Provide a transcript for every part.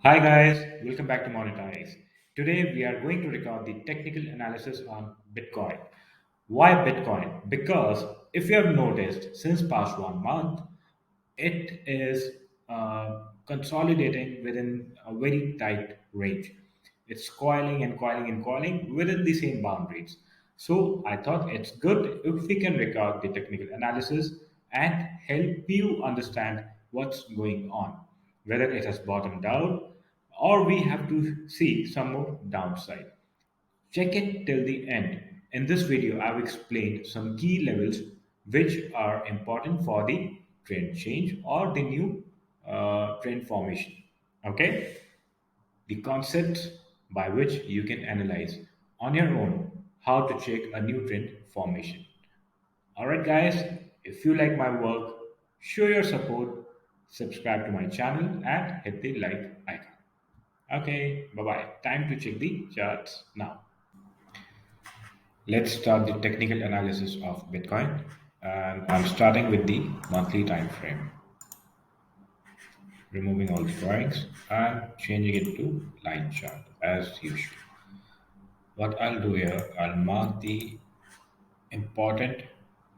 Hi guys, welcome back to Monetize. Today we are going to record the technical analysis on Bitcoin. Why Bitcoin? Because if you have noticed since past 1 month, it is consolidating within a very tight range. It's coiling and coiling and coiling within the same boundaries. So I thought it's good if we can record the technical analysis and help you understand what's going on, whether it has bottomed out or we have to see some more downside. Check it till the end. In this video, I've explained some key levels which are important for the trend change or the new trend formation. Okay, the concepts by which you can analyze on your own how to check a new trend formation. All right, guys, if you like my work, show your support, subscribe to my channel, and hit the like icon. Okay, bye bye. Time to check the charts now. Let's start the technical analysis of Bitcoin. And I'm starting with the monthly time frame, removing all the drawings and changing it to line chart as usual. What I'll do here, I'll mark the important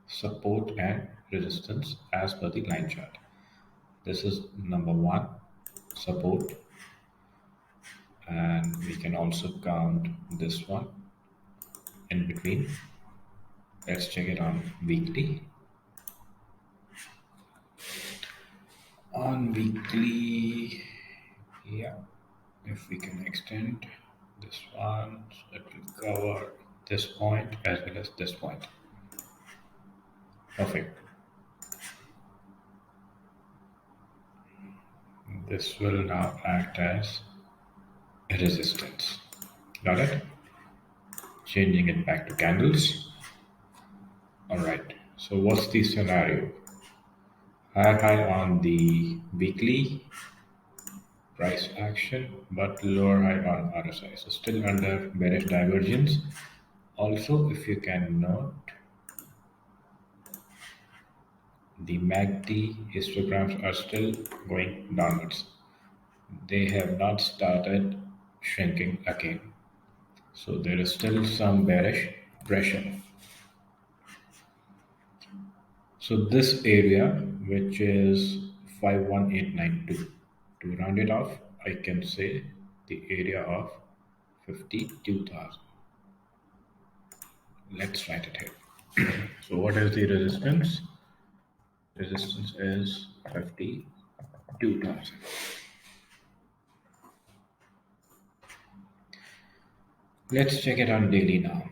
support and resistance as per the line chart. This is number one, support, and we can also count this one in between. Let's check it on weekly. On weekly, yeah, if we can extend this one, so it will cover this point as well as this point. Perfect. This will now act as a resistance. Got it? Changing it back to candles. All right. So what's the scenario? Higher high on the weekly price action, but lower high on RSI. So still under bearish divergence. Also, if you can note, the MACD histograms are still going downwards. They have not started shrinking again. So there is still some bearish pressure. So this area, which is 51892, to round it off, I can say the area of 52,000. Let's write it here. So what is the resistance? Resistance is 52,000. Let's check it on daily now.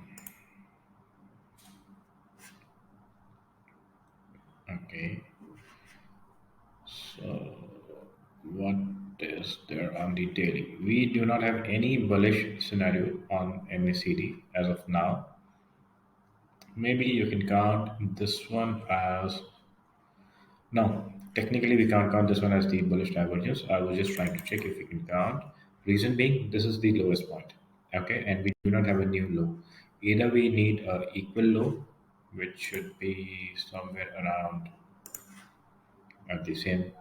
Okay, so what is there on the daily? We do not have any bullish scenario on MACD as of now. Maybe you can count this one as no. Technically, we can't count this one as the bullish divergence. I was just trying to check if we can count. Reason being, this is the lowest point. Okay, and we do not have a new low. Either we need a equal low, which should be somewhere around at the same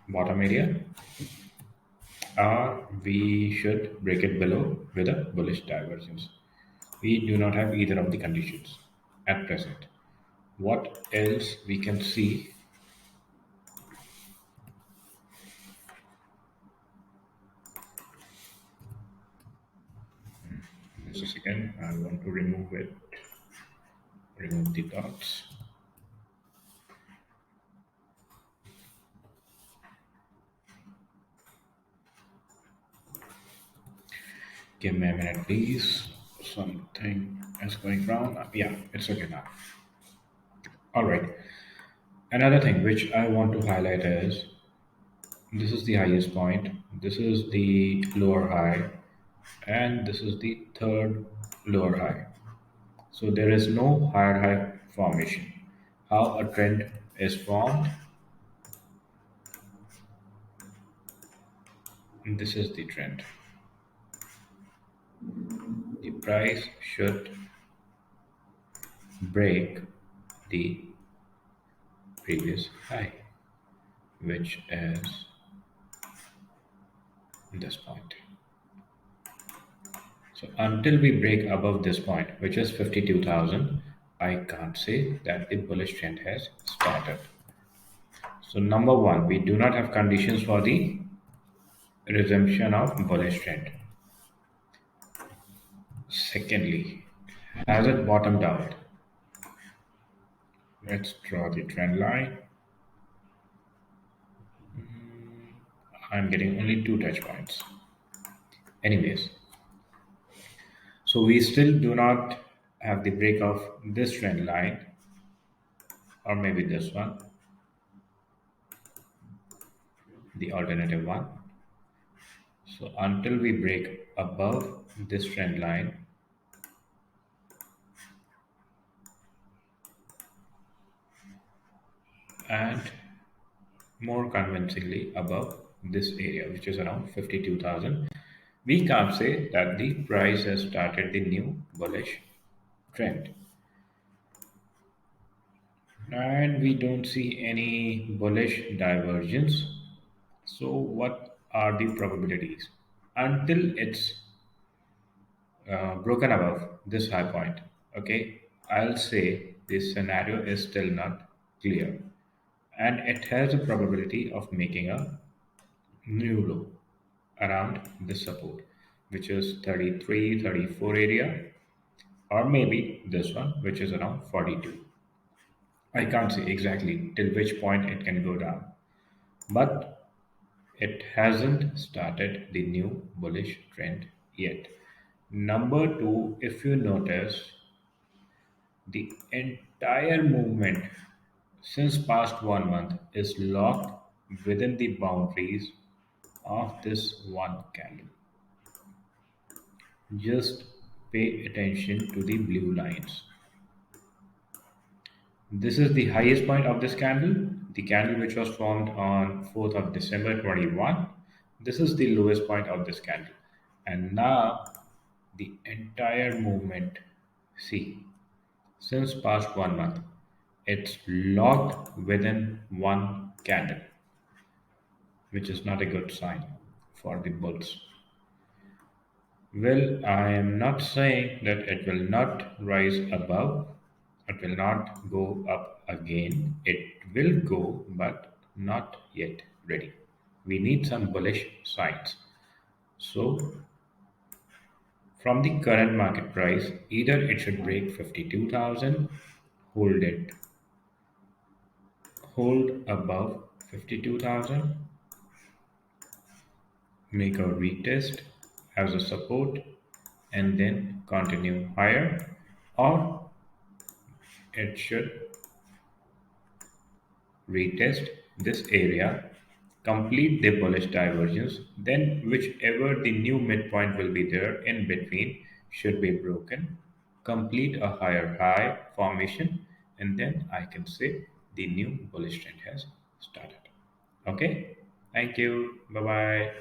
bottom area, or we should break it below with a bullish divergence. We do not have either of the conditions at present. What else we can see? Just a second, I want to remove it, remove the dots. Give me a minute, please. Something is going wrong. Yeah, it's okay now. All right. Another thing which I want to highlight is this is the highest point, this is the lower high, and this is the third lower high. So there is no higher high formation. How a trend is formed, this is the trend. The price should break the previous high, which is this point. So until we break above this point, which is 52,000, I can't say that the bullish trend has started. So number one, we do not have conditions for the resumption of bullish trend. Secondly, has it bottomed out? Let's draw the trend line. I'm getting only two touch points. Anyways, so we still do not have the break of this trend line, or maybe this one, the alternative one. So until we break above this trend line and more convincingly above this area, which is around 52,000, we can't say that the price has started the new bullish trend. And we don't see any bullish divergence. So, what are the probabilities? Until it's broken above this high point, okay, I'll say this scenario is still not clear and it has a probability of making a new low around this support, which is 33, 34 area, or maybe this one, which is around 42. I can't say exactly till which point it can go down, but it hasn't started the new bullish trend yet. Number two, if you notice, the entire movement since past 1 month is locked within the boundaries of this one candle. Just pay attention to the blue lines. This is the highest point of this candle, the candle which was formed on 4th of December 21. This is the lowest point of this candle. And now the entire movement, see, since past 1 month, it's locked within one candle, which is not a good sign for the bulls. Well, I am not saying that it will not rise above, it will not go up again. It will go, but not yet ready. We need some bullish signs. So, from the current market price, either it should break 52,000, hold it, hold above 52,000, make a retest as a support, and then continue higher, or it should retest this area, complete the bullish divergence, then whichever the new midpoint will be there in between should be broken, complete a higher high formation, and then I can say the new bullish trend has started. Okay, thank you. Bye bye.